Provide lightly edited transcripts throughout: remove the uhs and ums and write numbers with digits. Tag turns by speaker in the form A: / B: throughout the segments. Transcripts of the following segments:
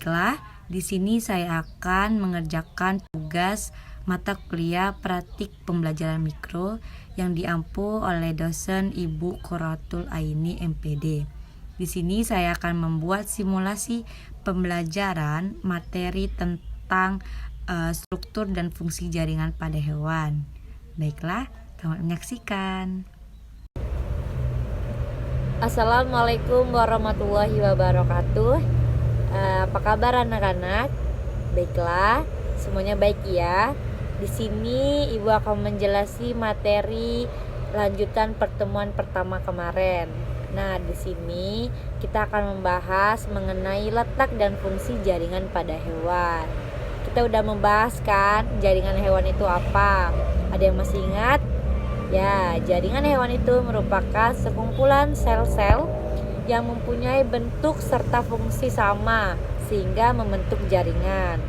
A: Baiklah, di sini saya akan mengerjakan tugas mata kuliah praktik pembelajaran mikro yang diampu oleh dosen Ibu Quratul Aini MPD. Di sini saya akan membuat simulasi pembelajaran materi tentang struktur dan fungsi jaringan pada hewan. Baiklah, selamat menyaksikan.
B: Assalamualaikum warahmatullahi wabarakatuh. Apa kabar anak-anak? Baiklah, semuanya baik ya. Di sini Ibu akan menjelaskan materi lanjutan pertemuan pertama kemarin. Nah, di sini kita akan membahas mengenai letak dan fungsi jaringan pada hewan. Kita udah membahas kan jaringan hewan itu apa? Ada yang masih ingat? Ya, jaringan hewan itu merupakan sekumpulan sel-sel yang mempunyai bentuk serta fungsi sama sehingga membentuk jaringan.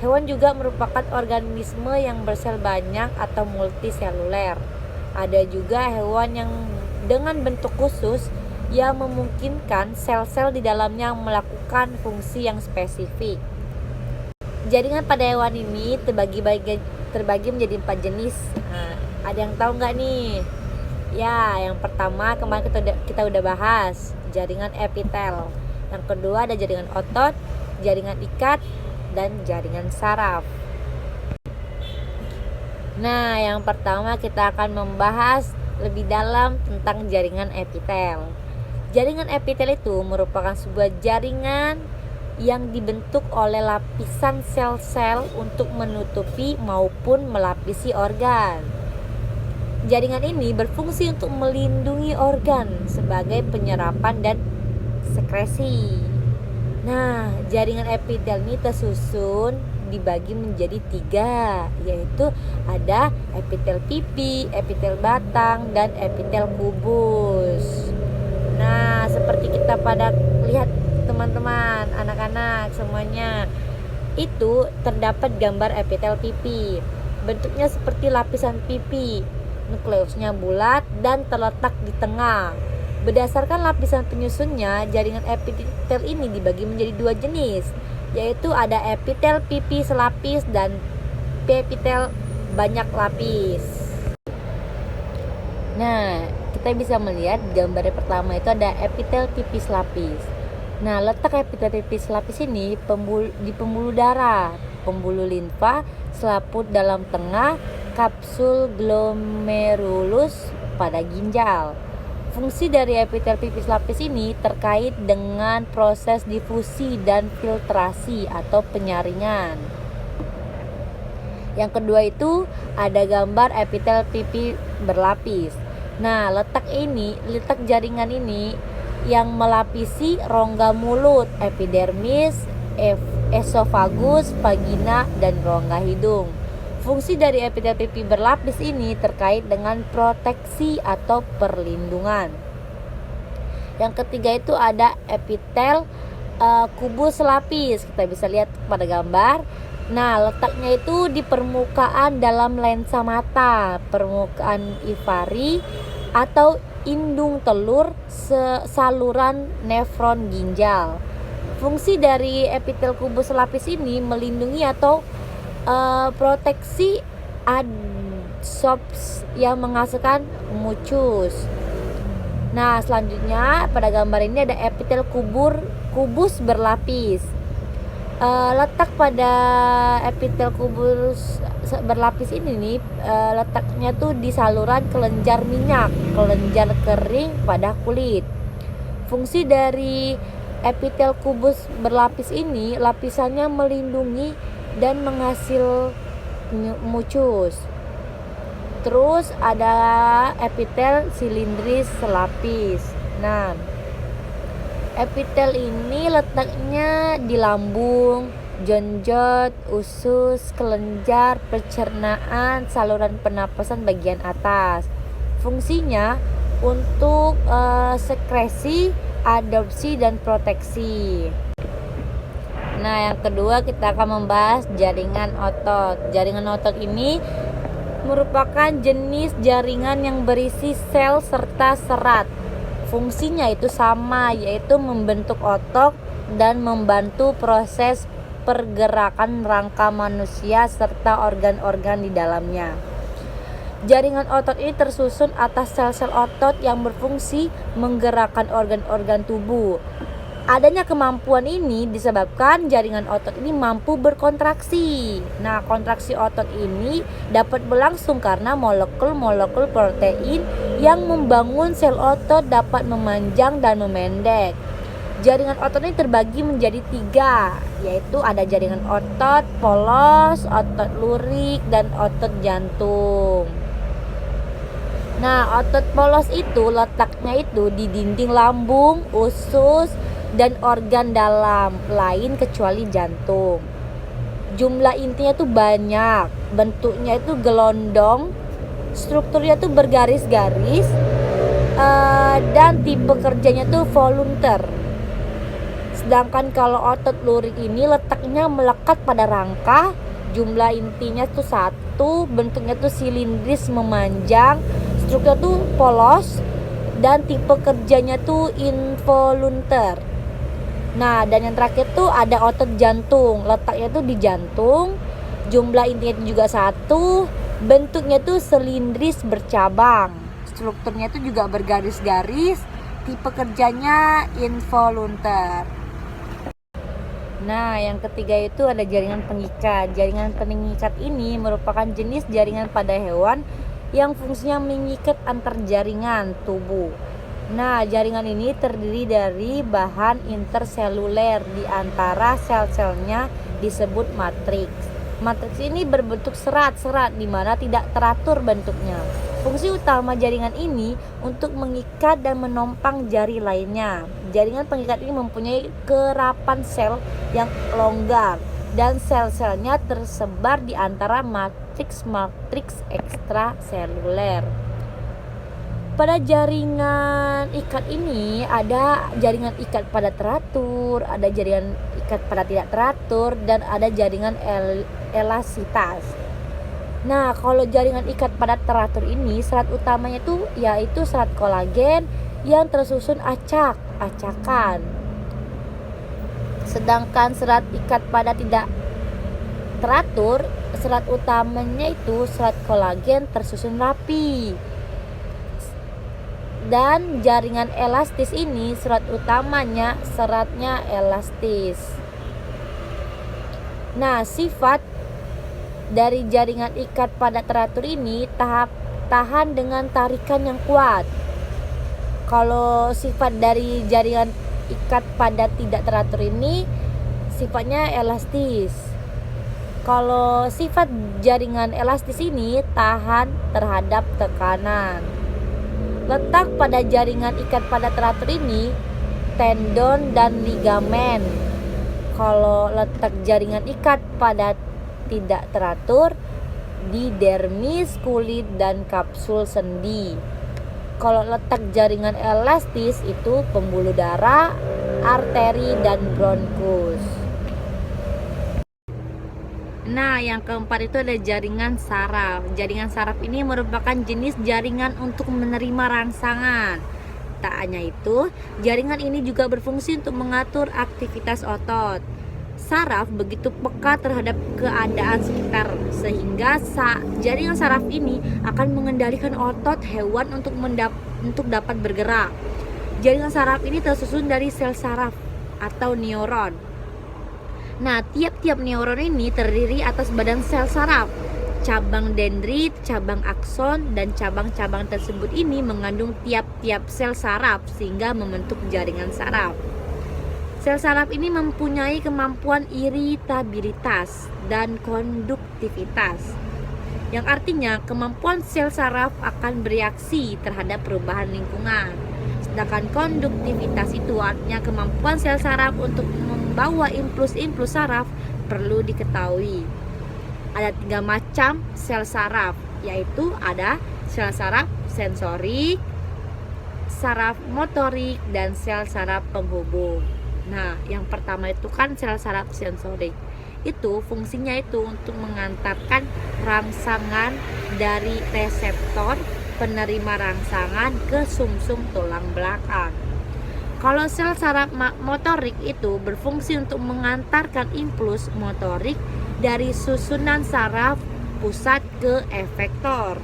B: Hewan juga merupakan organisme yang bersel banyak atau multiseluler. Ada juga hewan yang dengan bentuk khusus yang memungkinkan sel-sel di dalamnya melakukan fungsi yang spesifik. Jaringan pada hewan ini terbagi menjadi 4 jenis. Ada yang tahu nggak nih? Ya, yang pertama kemarin kita udah bahas, jaringan epitel. Yang kedua ada jaringan otot, jaringan ikat, dan jaringan saraf. Nah, yang pertama kita akan membahas lebih dalam tentang jaringan epitel. Jaringan epitel itu merupakan sebuah jaringan yang dibentuk oleh lapisan sel-sel untuk menutupi maupun melapisi organ. Jaringan ini berfungsi untuk melindungi organ sebagai penyerapan dan sekresi. Nah, jaringan epitel ini tersusun dibagi menjadi 3, yaitu ada epitel pipi, epitel batang, dan epitel kubus. Nah, seperti kita pada lihat teman-teman, anak-anak semuanya, itu terdapat gambar epitel pipi. Bentuknya seperti lapisan pipi. Nukleusnya bulat dan terletak di tengah. Berdasarkan lapisan penyusunnya, jaringan epitel ini dibagi menjadi 2 jenis, yaitu ada epitel pipi selapis dan epitel banyak lapis. Nah, kita bisa melihat gambar pertama itu ada epitel pipi selapis. Nah, letak epitel pipi selapis ini di pembuluh darah, pembuluh limfa, selaput dalam tengah, kapsul glomerulus pada ginjal. Fungsi dari epitel pipis lapis ini terkait dengan proses difusi dan filtrasi atau penyaringan. Yang kedua itu ada gambar epitel pipi berlapis. Nah, letak jaringan ini yang melapisi rongga mulut, epidermis, esofagus, vagina, dan rongga hidung. Fungsi dari epitel pipi berlapis ini terkait dengan proteksi atau perlindungan. Yang ketiga itu ada epitel kubus lapis. Kita bisa lihat pada gambar. Nah, letaknya itu di permukaan dalam lensa mata, permukaan ivari atau indung telur saluran nefron ginjal. Fungsi dari epitel kubus lapis ini melindungi atau proteksi adsorpsi yang menghasilkan mucus. Nah, selanjutnya pada gambar ini ada epitel kubus berlapis. Letak pada epitel kubus berlapis ini nih, letaknya tuh di saluran kelenjar minyak, kelenjar kering pada kulit. Fungsi dari epitel kubus berlapis ini, lapisannya melindungi dan menghasil mucus. Terus ada epitel silindris selapis. Nah, epitel ini letaknya di lambung, jonjot, usus, kelenjar, pencernaan, saluran pernapasan bagian atas. Fungsinya untuk sekresi, adopsi, dan proteksi. Nah, yang kedua kita akan membahas jaringan otot. Jaringan otot ini merupakan jenis jaringan yang berisi sel serta serat. Fungsinya itu sama, yaitu membentuk otot dan membantu proses pergerakan rangka manusia serta organ-organ di dalamnya. Jaringan otot ini tersusun atas sel-sel otot yang berfungsi menggerakkan organ-organ tubuh. Adanya kemampuan ini disebabkan jaringan otot ini mampu berkontraksi. Nah, kontraksi otot ini dapat berlangsung karena molekul-molekul protein yang membangun sel otot dapat memanjang dan memendek. Jaringan otot ini terbagi menjadi 3, yaitu ada jaringan otot polos, otot lurik, dan otot jantung. Nah, otot polos itu letaknya itu di dinding lambung, usus, dan organ dalam lain kecuali jantung. Jumlah intinya itu banyak, bentuknya itu gelondong, strukturnya itu bergaris-garis, dan tipe kerjanya itu volunteer. Sedangkan kalau otot lurik ini letaknya melekat pada rangka, jumlah intinya itu 1, bentuknya itu silindris memanjang, strukturnya itu polos, dan tipe kerjanya itu involunteer. Nah, dan yang terakhir tuh ada otot jantung, letaknya tuh di jantung, jumlah intinya itu juga 1, bentuknya tuh silindris bercabang, strukturnya itu juga bergaris-garis, tipe kerjanya involunteer. Nah, yang ketiga itu ada jaringan pengikat. Jaringan pengikat ini merupakan jenis jaringan pada hewan yang fungsinya mengikat antar jaringan tubuh. Nah, jaringan ini terdiri dari bahan interseluler di antara sel-selnya disebut matriks. Matriks ini berbentuk serat-serat di mana tidak teratur bentuknya. Fungsi utama jaringan ini untuk mengikat dan menompang jari lainnya. Jaringan pengikat ini mempunyai kerapan sel yang longgar dan sel-selnya tersebar di antara matriks-matriks ekstraseluler. Pada jaringan ikat ini ada jaringan ikat pada teratur, ada jaringan ikat pada tidak teratur, dan ada jaringan elasitas. Nah, kalau jaringan ikat pada teratur ini serat utamanya itu yaitu serat kolagen yang tersusun acak-acakan. Sedangkan serat ikat pada tidak teratur, serat utamanya itu serat kolagen tersusun rapi. Dan jaringan elastis ini serat utamanya seratnya elastis. Nah, sifat dari jaringan ikat pada teratur ini tahan dengan tarikan yang kuat. Kalau sifat dari jaringan ikat pada tidak teratur ini sifatnya elastis. Kalau sifat jaringan elastis ini tahan terhadap tekanan. Letak pada jaringan ikat pada teratur ini tendon dan ligamen. Kalau letak jaringan ikat pada tidak teratur di dermis, kulit, dan kapsul sendi. Kalau letak jaringan elastis itu pembuluh darah, arteri, dan bronkus. Nah, yang keempat itu ada jaringan saraf. Jaringan saraf ini merupakan jenis jaringan untuk menerima rangsangan. Tak hanya itu, jaringan ini juga berfungsi untuk mengatur aktivitas otot. Saraf begitu peka terhadap keadaan sekitar sehingga jaringan saraf ini akan mengendalikan otot hewan untuk dapat bergerak. Jaringan saraf ini tersusun dari sel saraf atau neuron. Nah, tiap-tiap neuron ini terdiri atas badan sel saraf, cabang dendrit, cabang akson, dan cabang-cabang tersebut ini mengandung tiap-tiap sel saraf sehingga membentuk jaringan saraf. Sel saraf ini mempunyai kemampuan iritabilitas dan konduktivitas, yang artinya kemampuan sel saraf akan bereaksi terhadap perubahan lingkungan. Sedangkan konduktivitas itu artinya kemampuan sel saraf untuk membawa impuls-impuls saraf. Perlu diketahui ada 3 macam sel saraf, yaitu ada sel saraf sensorik, saraf motorik, dan sel saraf penghubung. Nah, yang pertama itu kan sel saraf sensorik. Itu fungsinya itu untuk mengantarkan rangsangan dari reseptor penerima rangsangan ke sumsum tulang belakang. Kalau sel saraf motorik itu berfungsi untuk mengantarkan impuls motorik dari susunan saraf pusat ke efektor.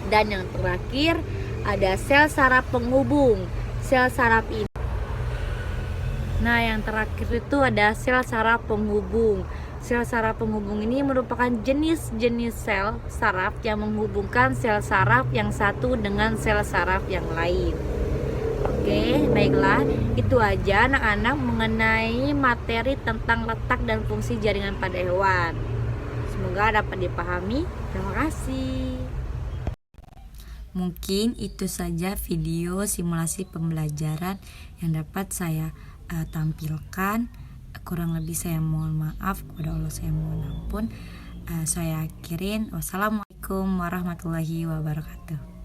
B: Dan yang terakhir ada sel saraf penghubung. Sel saraf ini. Nah, yang terakhir itu ada sel saraf penghubung. Sel saraf penghubung ini merupakan jenis-jenis sel saraf yang menghubungkan sel saraf yang satu dengan sel saraf yang lain. Oke, baiklah, itu aja anak-anak mengenai materi tentang letak dan fungsi jaringan pada hewan. Semoga dapat dipahami. Terima kasih.
A: Mungkin itu saja video simulasi pembelajaran yang dapat saya tampilkan. Kurang lebih saya mohon maaf, kepada Allah saya mohon ampun. Saya akhirin. Wassalamualaikum warahmatullahi wabarakatuh.